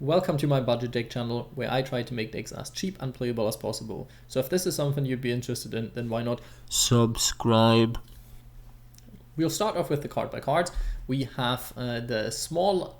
Welcome to my budget deck channel, where I try to make decks as cheap and playable as possible. So if this is something you'd be interested in, then why not subscribe? We'll start off with the card by card. We have the small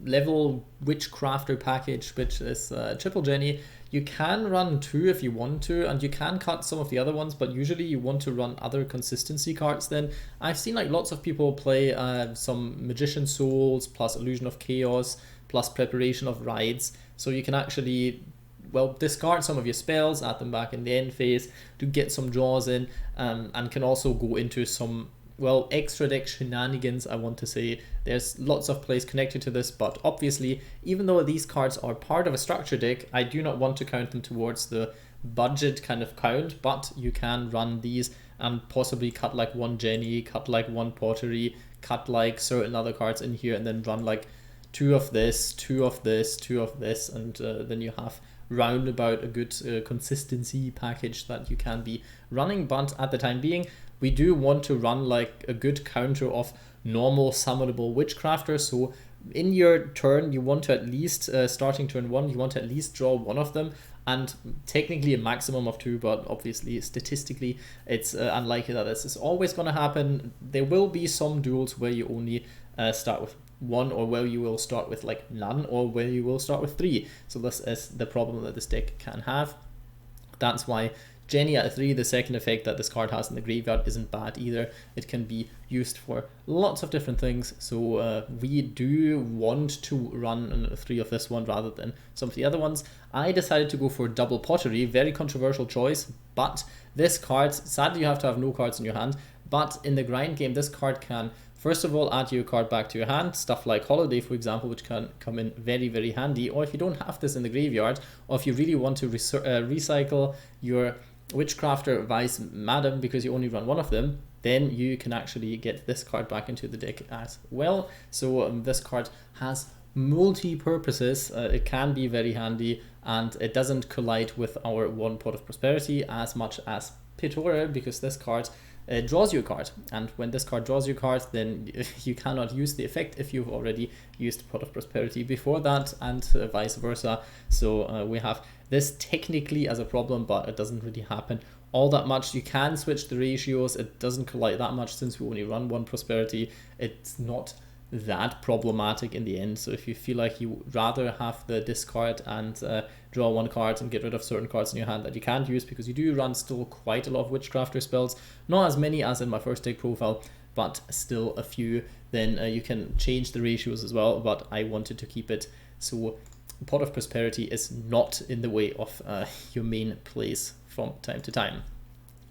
level Witchcrafter package, which is triple Genni. You can run 2 if you want to, and you can cut some of the other ones, but usually you want to run other consistency cards then. I've seen like lots of people play some Magician Souls plus Illusion of Chaos plus Preparation of Rides, so you can actually, well, discard some of your spells, add them back in the end phase to get some draws in, and can also go into some, well, extra deck shenanigans, I want to say. There's lots of plays connected to this, but obviously, even though these cards are part of a structure deck, I do not want to count them towards the budget kind of count, but you can run these and possibly cut like 1 Genni, cut like 1 Potterie, cut like certain other cards in here, and then run like 2 of this, 2 of this, 2 of this, and then you have roundabout a good consistency package that you can be running. But at the time being, we do want to run like a good counter of normal summonable Witchcrafter. So in your turn, you want to at least, starting turn 1, you want to at least draw 1 of them, and technically a maximum of 2, but obviously statistically it's unlikely that this is always going to happen. There will be some duels where you only start with 1, or where you will start with like none, or where you will start with 3. So this is the problem that this deck can have. That's why Genni at 3, the second effect that this card has in the graveyard, isn't bad either. It can be used for lots of different things, so we do want to run 3 of this one rather than some of the other ones. I decided to go for double Potterie, very controversial choice, but this card, sadly you have to have no cards in your hand, but in the grind game this card can first of all add your card back to your hand, stuff like Holiday for example, which can come in very, very handy. Or if you don't have this in the graveyard, or if you really want to recycle your Witchcrafter Vice Madam because you only run 1 of them, then you can actually get this card back into the deck as well. So this card has multi-purposes. It can be very handy, and it doesn't collide with our 1 Pot of Prosperity as much as Pittore, because this card draws you a card, and when this card draws you a card, then you cannot use the effect if you've already used Pot of Prosperity before that, and vice versa. So we have this technically as a problem, but it doesn't really happen all that much. You can switch the ratios, it doesn't collide that much since we only run 1 Prosperity. It's not that problematic in the end. So if you feel like you rather have the discard and draw 1 card and get rid of certain cards in your hand that you can't use, because you do run still quite a lot of Witchcrafter spells, not as many as in my first deck profile, but still a few, then you can change the ratios as well. But I wanted to keep it so Pot of Prosperity is not in the way of your main plays from time to time.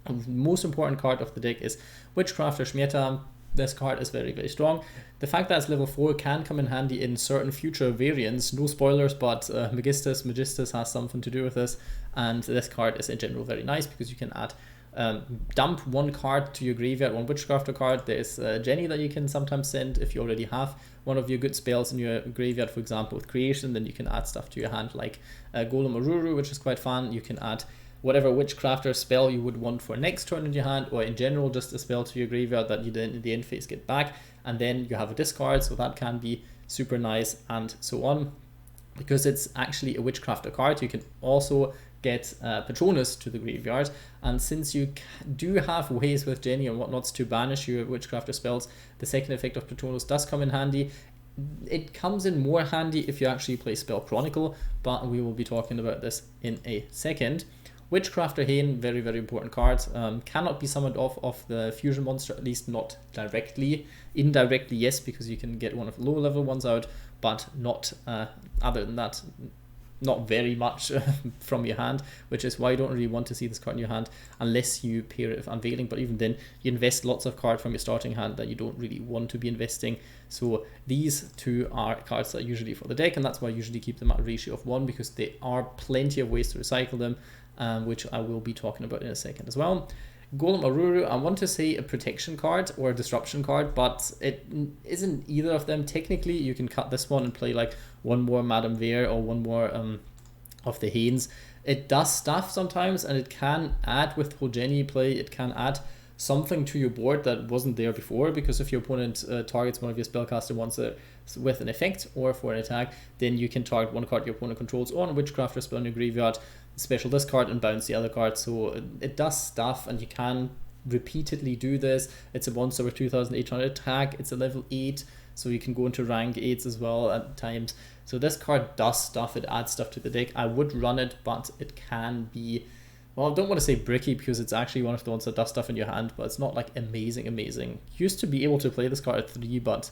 The most important card of the deck is Witchcrafter Schmietta. This card is very, very strong. The fact that it's level 4 can come in handy in certain future variants. No spoilers, but Magistus has something to do with this, and this card is in general very nice because you can add dump 1 card to your graveyard, 1 Witchcrafter card. There's Genni that you can sometimes send if you already have one of your good spells in your graveyard, for example with Creation. Then you can add stuff to your hand like Golem Aruru, which is quite fun. You can add whatever Witchcrafter spell you would want for next turn in your hand, or in general just a spell to your graveyard that you then in the end phase get back, and then you have a discard, so that can be super nice, and so on. Because it's actually a Witchcrafter card, you can also get Patronus to the graveyard, and since you do have ways with Genni and whatnots to banish your Witchcrafter spells, the second effect of Patronus does come in handy. It comes in more handy if you actually play Spell Chronicle, but we will be talking about this in a second. Witchcrafter Haine, very, very important card. Cannot be summoned off of the fusion monster, at least not directly. Indirectly, yes, because you can get one of the lower level ones out, but not other than that, not very much from your hand, which is why you don't really want to see this card in your hand unless you pair it with Unveiling. But even then, you invest lots of cards from your starting hand that you don't really want to be investing. So these 2 are cards that are usually for the deck, and that's why I usually keep them at a ratio of 1, because there are plenty of ways to recycle them, which I will be talking about in a second as well. Golem Aruru, I want to say a protection card or a disruption card, but it isn't either of them. Technically, you can cut this one and play like 1 more Madame Verre or 1 more of the Haines. It does stuff sometimes, and it can add with whole Genni play. It can add something to your board that wasn't there before, because if your opponent targets one of your spellcaster monsters with an effect or for an attack, then you can target one card your opponent controls on Witchcrafter spell in your graveyard, special this card and bounce the other card. So it does stuff, and you can repeatedly do this. It's a monster with 2800 attack, it's a level 8, so you can go into rank 8s as well at times. So this card does stuff, it adds stuff to the deck. I would run it, but it can be, well, I don't want to say bricky because it's actually one of the ones that does stuff in your hand, but it's not like amazing. Used to be able to play this card at 3, but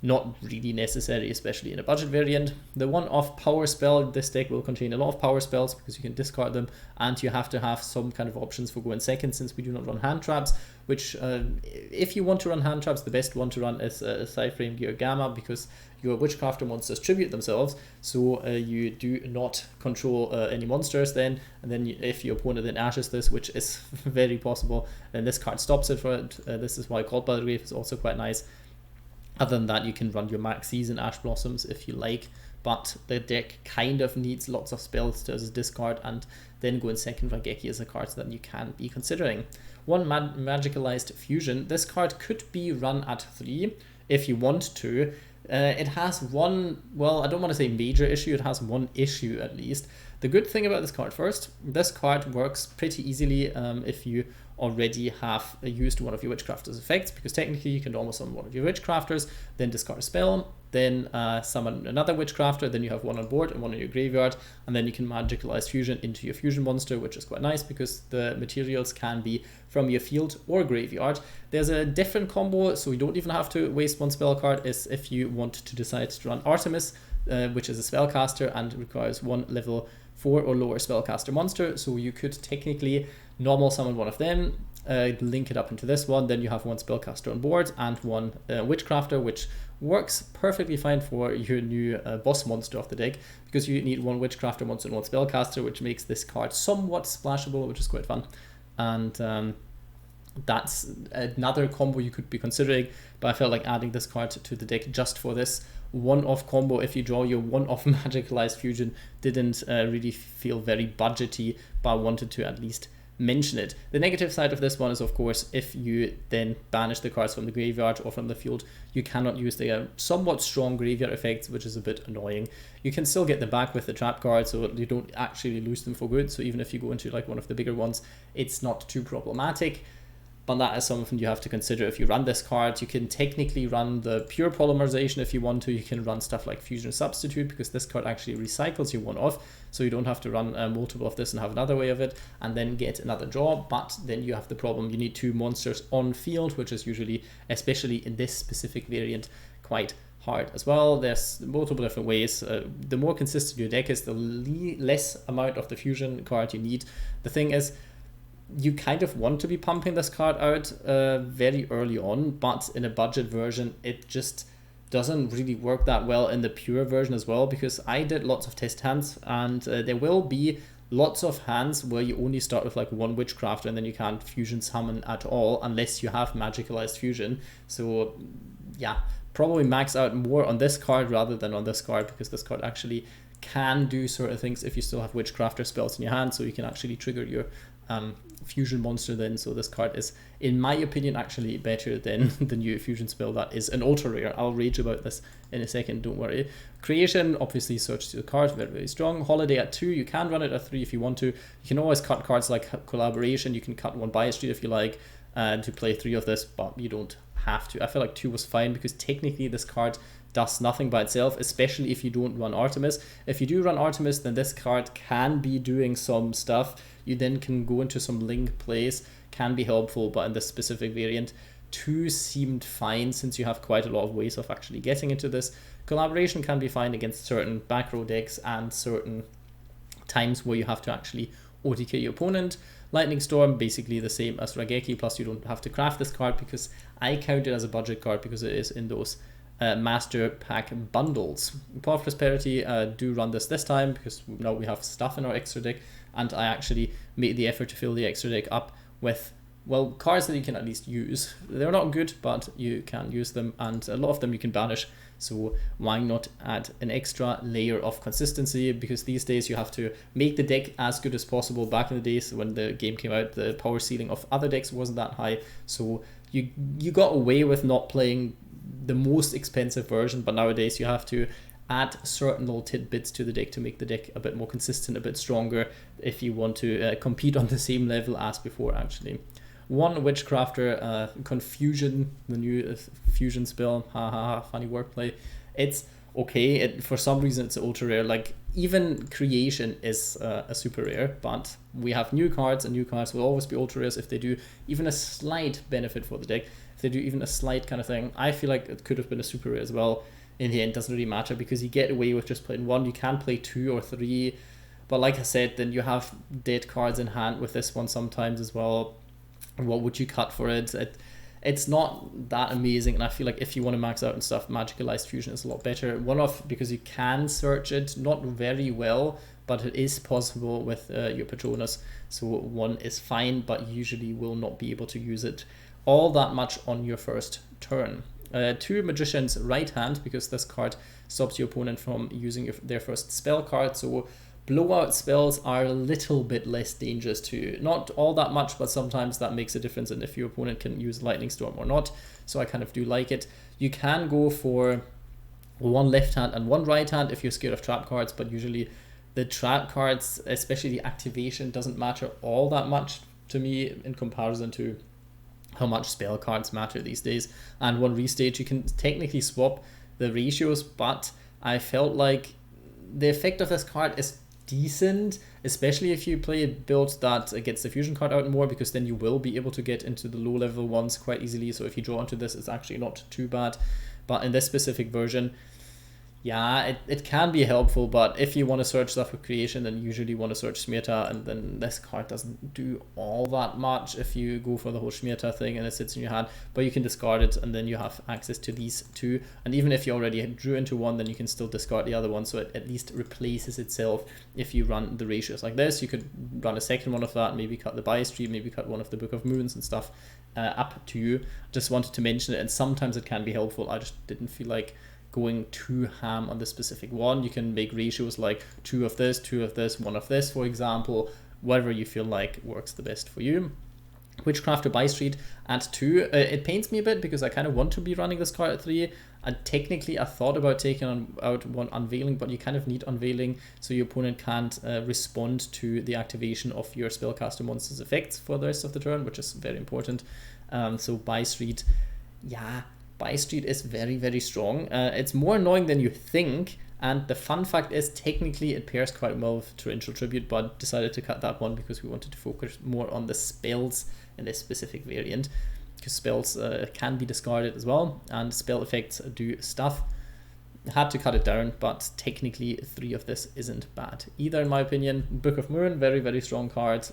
not really necessary, especially in a budget variant. The one-off power spell, this deck will contain a lot of power spells because you can discard them, and you have to have some kind of options for going second, since we do not run hand traps, which if you want to run hand traps, the best one to run is Cyframe Gear Gamma, because your Witchcrafter monsters tribute themselves, so you do not control any monsters then, and then if your opponent then ashes this, which is very possible, then this card stops it for it. This is why Called by the Grave is also quite nice. Other than that, you can run your Max Season Ash Blossoms if you like, but the deck kind of needs lots of spells to as a discard, and then go in second Raigeki as a card that you can be considering. One Magicalized Fusion. This card could be run at 3 if you want to. It has one, well, I don't want to say major issue, it has one issue at least. The good thing about this card first, this card works pretty easily if you already have used one of your Witchcrafter's effects, because technically you can almost summon one of your Witchcrafters, then discard a spell, then summon another Witchcrafter, then you have one on board and one in your graveyard, and then you can Magicalize Fusion into your Fusion monster, which is quite nice because the materials can be from your field or graveyard. There's a different combo, so you don't even have to waste one spell card, is if you want to decide to run Artemis, which is a spellcaster and requires one level 4 or lower spellcaster monster, so you could technically normal summon one of them, link it up into this one, then you have one spellcaster on board and one Witchcrafter, which works perfectly fine for your new boss monster of the deck, because you need one Witchcrafter monster and one spellcaster, which makes this card somewhat splashable, which is quite fun. And that's another combo you could be considering, but I felt like adding this card to the deck just for this one-off combo. If you draw your one-off Magicalized Fusion, didn't really feel very budgety, but I wanted to at least mention it. The negative side of this one is, of course, if you then banish the cards from the graveyard or from the field, you cannot use the somewhat strong graveyard effects, which is a bit annoying. You can still get them back with the trap cards, so you don't actually lose them for good, so even if you go into like one of the bigger ones, it's not too problematic. But that is something you have to consider if you run this card. You can technically run the pure polymerization if you want to. You can run stuff like Fusion Substitute, because this card actually recycles you one off, so you don't have to run multiple of this and have another way of it and then get another draw. But then you have the problem, you need 2 monsters on field, which is usually, especially in this specific variant, quite hard as well. There's multiple different ways. The more consistent your deck is, the less amount of the fusion card you need. The thing is, you kind of want to be pumping this card out very early on, but in a budget version it just doesn't really work that well in the pure version as well, because I did lots of test hands, and there will be lots of hands where you only start with like one Witchcrafter and then you can't fusion summon at all unless you have Magicalized Fusion. So yeah, probably max out more on this card rather than on this card, because this card actually can do certain things if you still have Witchcrafter spells in your hand, so you can actually trigger your fusion monster then. So this card is, in my opinion, actually better than the new fusion spell that is an ultra rare. I'll rage about this in a second, don't worry. Creation, obviously search the card, very strong. Holiday at 2, you can run it at 3 if you want to. You can always cut cards like Collaboration, you can cut one Bystreet if you like, to play 3 of this, but you don't have to. I feel like 2 was fine, because technically this card does nothing by itself, especially if you don't run Artemis. If you do run Artemis, then this card can be doing some stuff. You then can go into some link plays, can be helpful, but in this specific variant, 2 seemed fine, since you have quite a lot of ways of actually getting into this. Collaboration can be fine against certain back row decks and certain times where you have to actually OTK your opponent. Lightning Storm, basically the same as Raigeki, plus you don't have to craft this card, because I count it as a budget card because it is in those master pack bundles. Path of Prosperity, do run this time, because now we have stuff in our extra deck, and I actually made the effort to fill the extra deck up with well, cards that you can at least use. They're not good, but you can use them, and a lot of them you can banish. So why not add an extra layer of consistency? Because these days you have to make the deck as good as possible. Back in the days when the game came out, the power ceiling of other decks wasn't that high, so you got away with not playing the most expensive version, but nowadays you have to add certain little tidbits to the deck to make the deck a bit more consistent, a bit stronger, if you want to compete on the same level as before, actually. One Witchcrafter Confusion, the new fusion spell, funny wordplay. It's okay, for some reason it's ultra rare. Like, even Creation is a super rare, but we have new cards, and new cards will always be ultra rares if they do even a slight benefit for the deck, if they do even a slight kind of thing. I feel like it could have been a super rare as well. In the end, doesn't really matter, because you get away with just playing one. You can play 2 or 3, but like I said, then you have dead cards in hand with this one sometimes as well. What would you cut for it? It's not that amazing, and I feel like if you want to max out and stuff, Magicalized Fusion is a lot better. One off, because you can search it, not very well, but it is possible with your Patronus. So 1 is fine, but usually will not be able to use it all that much on your first turn. 2 Magician's Right Hand, because this card stops your opponent from using their first spell card. So blowout spells are a little bit less dangerous too. Not all that much, but sometimes that makes a difference in if your opponent can use Lightning Storm or not. So I kind of do like it. You can go for 1 left hand and 1 right hand if you're scared of trap cards, but usually the trap cards, especially the activation, doesn't matter all that much to me in comparison to how much spell cards matter these days. And 1 Restage, you can technically swap the ratios, but I felt like the effect of this card is decent, especially if you play a build that gets the fusion card out more, because then you will be able to get into the low level ones quite easily. So if you draw into this, it's actually not too bad. But in this specific version, yeah, it can be helpful, but if you want to search stuff with Creation, then you usually want to search Schmietta, and then this card doesn't do all that much if you go for the whole Schmietta thing and it sits in your hand. But you can discard it, and then you have access to these 2. And even if you already drew into 1, then you can still discard the other one, so it at least replaces itself if you run the ratios like this. You could run a second one of that, maybe cut the Bystreet, maybe cut one of the Book of Moons and stuff. Up to you. Just wanted to mention it, and sometimes it can be helpful. I just didn't feel like going too ham on this specific one. You can make ratios like 2 of this, 2 of this, 1 of this, for example, whatever you feel like works the best for you. Witchcrafter Bystreet at 2. It pains me a bit because I kind of want to be running this card at 3. And technically I thought about taking out 1 Unveiling, but you kind of need Unveiling so your opponent can't respond to the activation of your spellcaster monster's effects for the rest of the turn, which is very important. So Bystreet, yeah, Bystreet is very, very strong. It's more annoying than you think, and the fun fact is technically it pairs quite well with Torrential Tribute, but decided to cut that one because we wanted to focus more on the spells in this specific variant, because spells can be discarded as well, and spell effects do stuff. Had to cut it down, but technically 3 of this isn't bad either, in my opinion. Book of Moon, very, very strong card.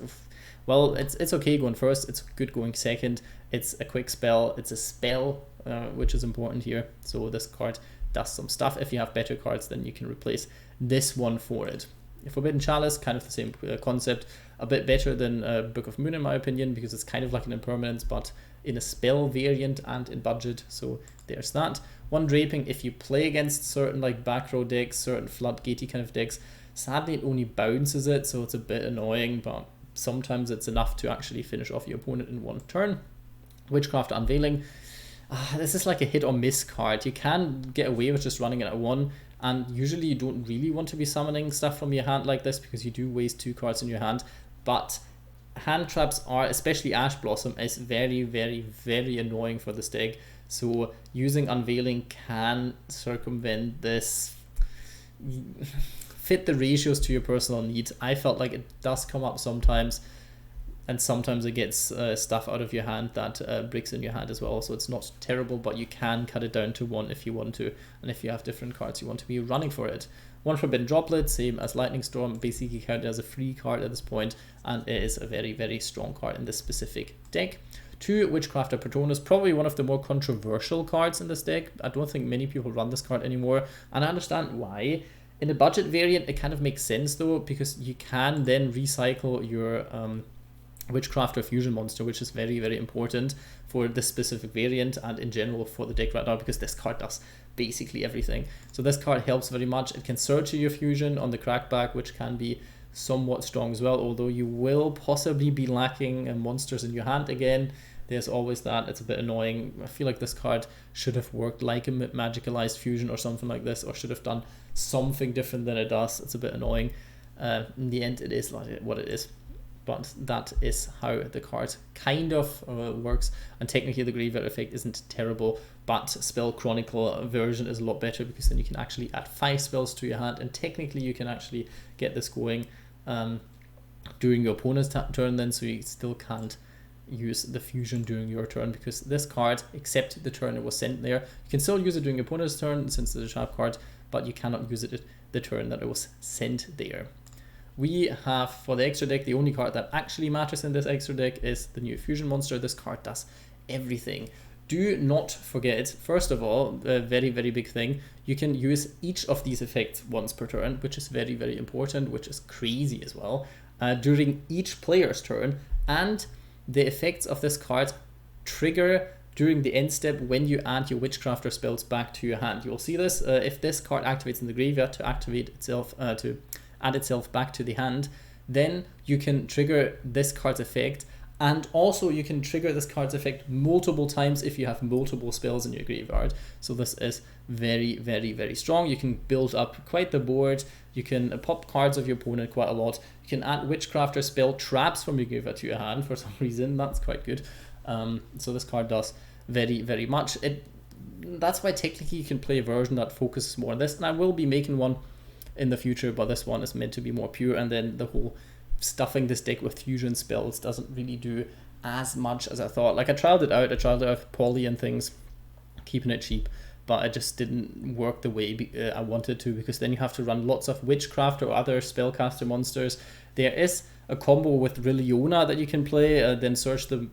Well, it's okay going first, it's good going second. It's a quick spell, it's a spell, which is important here. So this card does some stuff. If you have better cards, then you can replace this one for it. Forbidden Chalice, kind of the same concept, a bit better than Book of Moon in my opinion, because it's kind of like an impermanence, but in a spell variant and in budget. So there's that. 1 Draping, if you play against certain like back row decks, certain floodgatey kind of decks, sadly it only bounces it, so it's a bit annoying, but sometimes it's enough to actually finish off your opponent in 1 turn. Witchcrafter Unveiling, this is like a hit or miss card. You can get away with just running it at 1, and usually you don't really want to be summoning stuff from your hand like this because you do waste 2 cards in your hand, but hand traps are, especially Ash Blossom, is very, very, very annoying for this deck. So using Unveiling can circumvent this, fit the ratios to your personal needs. I felt like it does come up sometimes, and sometimes it gets stuff out of your hand that bricks in your hand as well, so it's not terrible, but you can cut it down to 1 if you want to, and if you have different cards you want to be running for it. 1 Forbidden Droplet, same as Lightning Storm, basically counted as a free card at this point, and it is a very, very strong card in this specific deck. 2 Witchcrafter Patronus, probably one of the more controversial cards in this deck. I don't think many people run this card anymore, and I understand why. In the budget variant, it kind of makes sense though, because you can then recycle your Witchcrafter fusion monster, which is very, very important for this specific variant and in general for the deck right now, because this card does basically everything. So this card helps very much. It can search your fusion on the crackback, which can be somewhat strong as well, although you will possibly be lacking monsters in your hand again. There's always that. It's a bit annoying. I feel like this card should have worked like a magicalized fusion or something like this, or should have done something different than it does. It's a bit annoying. In the end, it is like what it is. But that is how the card kind of works. And technically the graveyard effect isn't terrible, but Spell Chronicle version is a lot better, because then you can actually add 5 spells to your hand, and technically you can actually get this going during your opponent's turn then, so you still can't use the fusion during your turn, because this card, except the turn it was sent there, you can still use it during your opponent's turn since it's a trap card, but you cannot use it the turn that it was sent there. We have, for the extra deck, the only card that actually matters in this extra deck is the new fusion monster. This card does everything. Do not forget, first of all, a very, very big thing, you can use each of these effects once per turn, which is very, very important, which is crazy as well, during each player's turn, and the effects of this card trigger during the end step when you add your Witchcrafter spells back to your hand. You'll see this if this card activates in the graveyard to activate itself, to add itself back to the hand, then you can trigger this card's effect, and also you can trigger this card's effect multiple times if you have multiple spells in your graveyard. So this is very, very, very strong. You can build up quite the board. You can pop cards of your opponent quite a lot. You can add Witchcrafter spell traps from your graveyard to your hand for some reason. That's quite good. So this card does very, very much. That's why technically you can play a version that focuses more on this, and I will be making one in the future, but this one is meant to be more pure, and then the whole stuffing this deck with fusion spells doesn't really do as much as I thought. Like, I tried it out with Poly and things, keeping it cheap, but it just didn't work the way I wanted to, because then you have to run lots of Witchcraft or other spellcaster monsters. There is a combo with Rilliona that you can play, then search them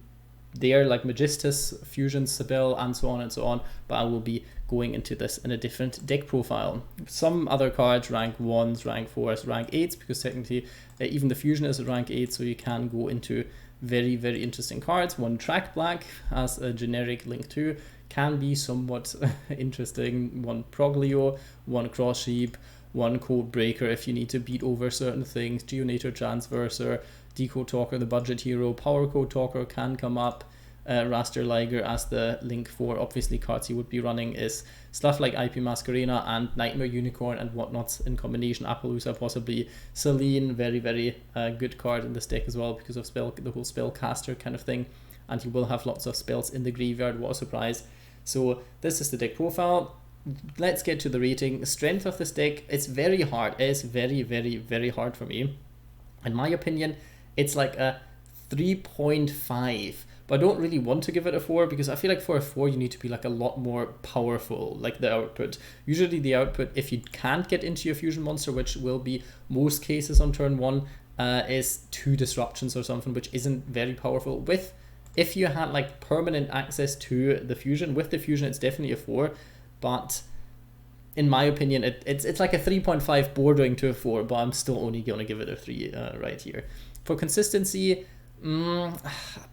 there, like Magistus, Fusion Spell, and so on, but I will be going into this in a different deck profile. Some other cards, rank 1s, rank 4s, rank 8s, because technically even the Fusion is a rank 8, so you can go into very, very interesting cards. One Track Black as a generic Link 2 can be somewhat interesting. One Proglio, one Cross Sheep, one Codebreaker if you need to beat over certain things, Geonator Transverser, Decode Talker, the budget hero, Power Code Talker can come up, Raster Liger as the Link 4. Obviously cards he would be running is stuff like IP Masquerena and Nightmare Unicorn and whatnot in combination, Appaloosa possibly, Selene, very, very good card in this deck as well because of the whole spellcaster kind of thing, and you will have lots of spells in the graveyard, what a surprise. So this is the deck profile. Let's get to the rating. Strength of this deck, it's very hard. It is very, very, very hard for me. In my opinion, it's like a 3.5, but I don't really want to give it a 4 because I feel like for a 4 you need to be like a lot more powerful, like the output. Usually the output, if you can't get into your fusion monster, which will be most cases on turn 1, is 2 disruptions or something, which isn't very powerful. If you had like permanent access to the fusion, with the fusion it's definitely a 4, but in my opinion it's like a 3.5 bordering to a 4, but I'm still only going to give it a 3 right here. For consistency,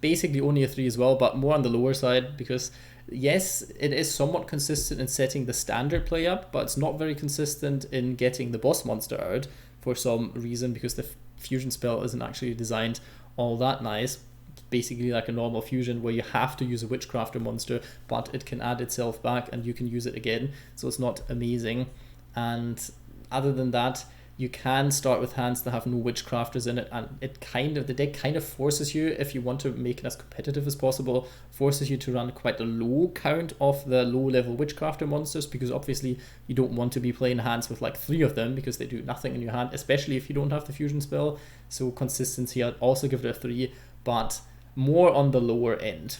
basically only a 3 as well, but more on the lower side, because yes, it is somewhat consistent in setting the standard play up, but it's not very consistent in getting the boss monster out for some reason, because the fusion spell isn't actually designed all that nice. Basically like a normal fusion where you have to use a Witchcrafter monster, but it can add itself back and you can use it again, so it's not amazing. And other than that, you can start with hands that have no Witchcrafters in it, and the deck kind of forces you, if you want to make it as competitive as possible, forces you to run quite a low count of the low level Witchcrafter monsters, because obviously you don't want to be playing hands with like 3 of them because they do nothing in your hand, especially if you don't have the fusion spell. So consistency, I'd also give it a 3, but more on the lower end.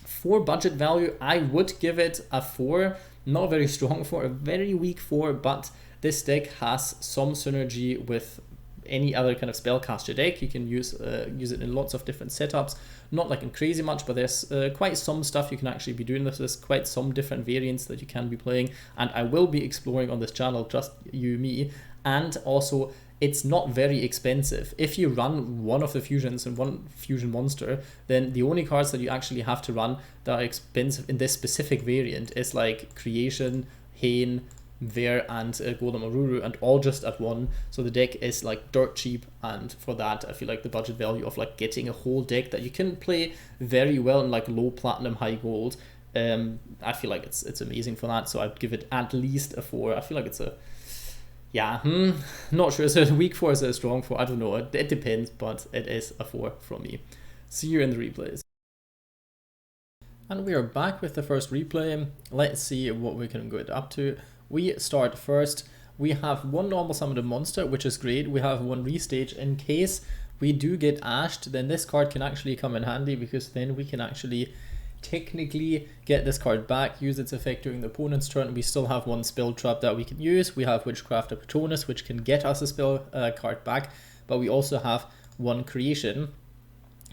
For budget value, I would give it a 4, not very strong 4, a very weak 4, but this deck has some synergy with any other kind of spellcaster deck. You can use it in lots of different setups, not like in crazy much, but there's quite some stuff you can actually be doing with this, quite some different variants that you can be playing, and I will be exploring on this channel, just you, me, And also, it's not very expensive. If you run one of the fusions and one fusion monster, then the only cards that you actually have to run that are expensive in this specific variant is like Creation, Haine, Verre, and Golem Aruru, and all just at one. So the deck is like dirt cheap, and for that I feel like the budget value of like getting a whole deck that you can play very well in like low platinum, high gold, I feel like it's amazing for that. So I'd give it at least a 4. I feel like it's a, yeah, not sure. Is it a weak 4? Is it a strong 4? I don't know. It depends, but it is a 4 from me. See you in the replays. And we are back with the first replay. Let's see what we can get up to. We start first. We have one normal summoned monster, which is great. We have one restage. In case we do get ashed, then this card can actually come in handy, because then we can actually technically get this card back, use its effect during the opponent's turn. We still have one spell trap that we can use. We have Witchcrafter Patronus, which can get us a spell card back, but we also have one creation.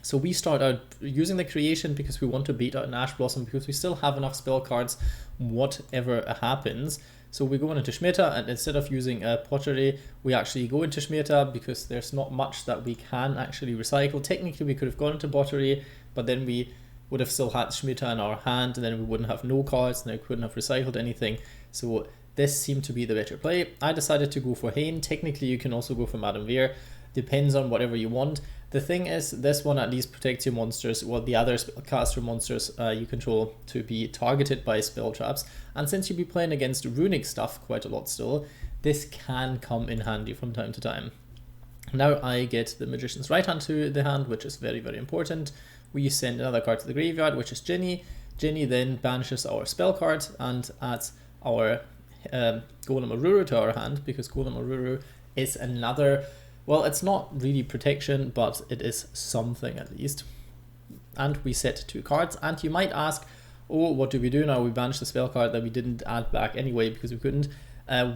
So we start out using the creation because we want to bait out an Ash Blossom, because we still have enough spell cards whatever happens. So we go into Schmietta, and instead of using Potterie, we actually go into Schmietta, because there's not much that we can actually recycle. Technically we could have gone into Potterie, but then we would have still had Schmietta in our hand, and then we wouldn't have no cards, and I couldn't have recycled anything. So this seemed to be the better play. I decided to go for Haine. Technically you can also go for Madame Verre, depends on whatever you want. The thing is, this one at least protects your monsters, while the other caster monsters you control to be targeted by spell traps. And since you'll be playing against runic stuff quite a lot still, this can come in handy from time to time. Now I get the Magician's Right Hand to the hand, which is very, very important. We send another card to the graveyard, which is Genni. Genni then banishes our spell card and adds our Golem Aruru to our hand, because Golem Aruru is another, well, it's not really protection, but it is something at least. And we set 2 cards, and you might ask, oh, what do we do now? We banish the spell card that we didn't add back anyway, because we couldn't.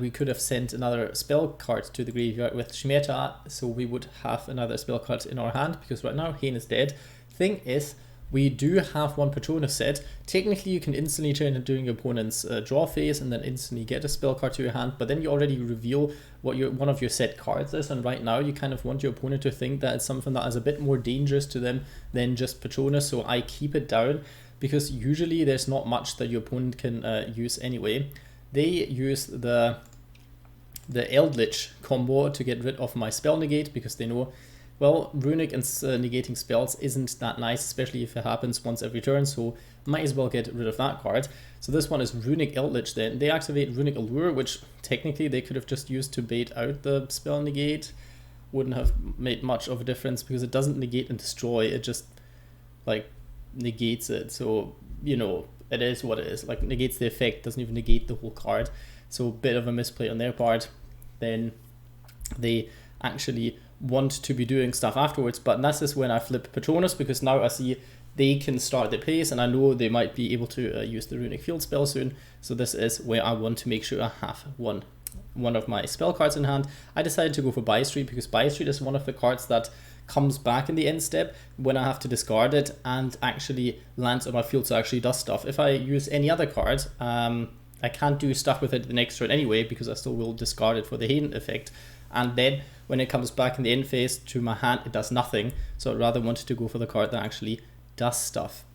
We could have sent another spell card to the graveyard with Schmietta, so we would have another spell card in our hand, because right now Haine is dead. Thing is, we do have one Patronus set. Technically you can instantly turn it during your opponent's draw phase and then instantly get a spell card to your hand, but then you already reveal what one of your set cards is, and right now you kind of want your opponent to think that it's something that is a bit more dangerous to them than just Patronus. So I keep it down, because usually there's not much that your opponent can use anyway. They use the Eldritch combo to get rid of my spell negate, because they know, well, runic and negating spells isn't that nice, especially if it happens once every turn, so might as well get rid of that card. So this one is Runic Eldritch then. They activate Runic Allure, which technically they could have just used to bait out the spell negate. Wouldn't have made much of a difference, because it doesn't negate and destroy, it just like negates it. So, you know, it is what it is, like negates the effect, doesn't even negate the whole card. So a bit of a misplay on their part. Then they actually want to be doing stuff afterwards, but this is when I flip Patronus, because now I see they can start the pace, and I know they might be able to use the Runic Field spell soon. So this is where I want to make sure I have one of my spell cards in hand. I decided to go for Bystreet, because Bystreet is one of the cards that comes back in the end step when I have to discard it and actually lands on my field, so actually does stuff. If I use any other card, I can't do stuff with it the next turn anyway, because I still will discard it for the Haine effect. And then when it comes back in the end phase to my hand, it does nothing. So I'd rather want to go for the card that actually does stuff.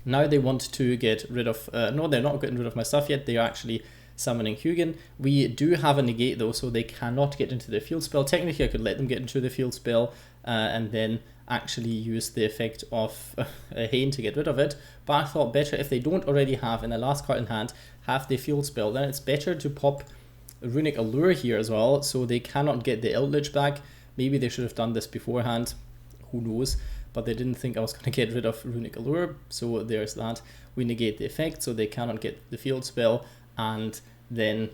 Now they want to get rid of, no, they're not getting rid of my stuff yet. They are actually summoning Hugin. We do have a negate though, so they cannot get into the field spell. Technically I could let them get into the field spell and then actually use the effect of Haine to get rid of it. But I thought better, if they don't already have in the last card in hand have the field spell, then it's better to pop Runic Allure here as well, so they cannot get the Eldritch back. Maybe they should have done this beforehand, who knows, but they didn't think I was going to get rid of Runic Allure, so there's that. We negate the effect, so they cannot get the field spell, and then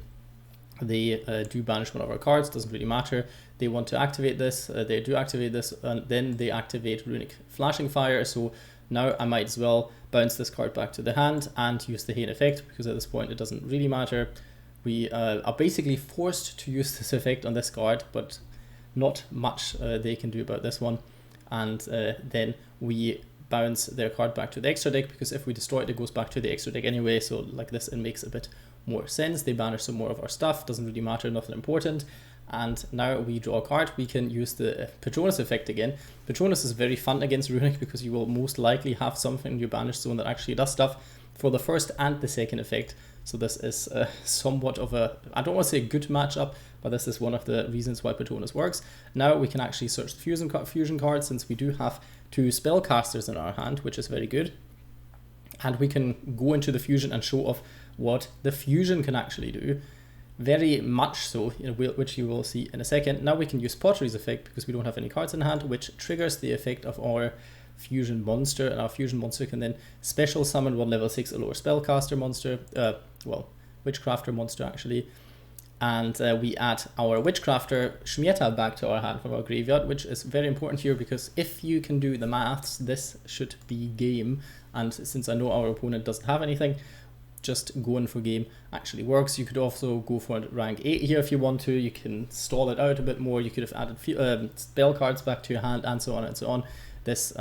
they do banish one of our cards, doesn't really matter. They want to activate this, they do activate this, and then they activate Runic Flashing Fire, so now I might as well bounce this card back to the hand and use the Haine effect, because at this point it doesn't really matter. We are basically forced to use this effect on this card, but not much they can do about this one. And then we bounce their card back to the extra deck, because if we destroy it, it goes back to the extra deck anyway, so like this, it makes a bit more sense. They banish some more of our stuff, doesn't really matter, nothing important. And now we draw a card. We can use the Patronus effect again. Patronus is very fun against Runic because you will most likely have something in your banished zone that actually does stuff for the first and the second effect. So this is somewhat of a, I don't want to say a good matchup, but this is one of the reasons why Patronus works. Now we can actually search the fusion card, since we do have 2 spellcasters in our hand, which is very good. And we can go into the fusion and show off what the fusion can actually do. Very much so, which you will see in a second. Now we can use Potterie's effect because we don't have any cards in hand, which triggers the effect of our fusion monster, and our fusion monster can then special summon 1 level 6 or lower spellcaster monster, Witchcrafter monster actually, and we add our Witchcrafter Schmietta back to our hand from our graveyard, which is very important here because if you can do the maths, this should be game, and since I know our opponent doesn't have anything, just going for game actually works. You could also go for rank 8 here if you want to. You can stall it out a bit more. You could have added spell cards back to your hand, and so on and so on. This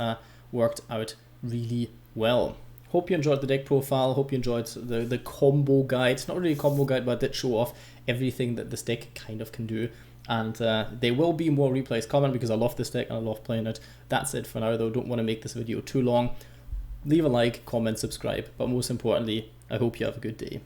worked out really well. Hope you enjoyed the deck profile. Hope you enjoyed the combo guide. It's not really a combo guide, but I did show off everything that this deck kind of can do. And there will be more replays coming because I love this deck and I love playing it. That's it for now though. Don't want to make this video too long. Leave a like, comment, subscribe. But most importantly, I hope you have a good day.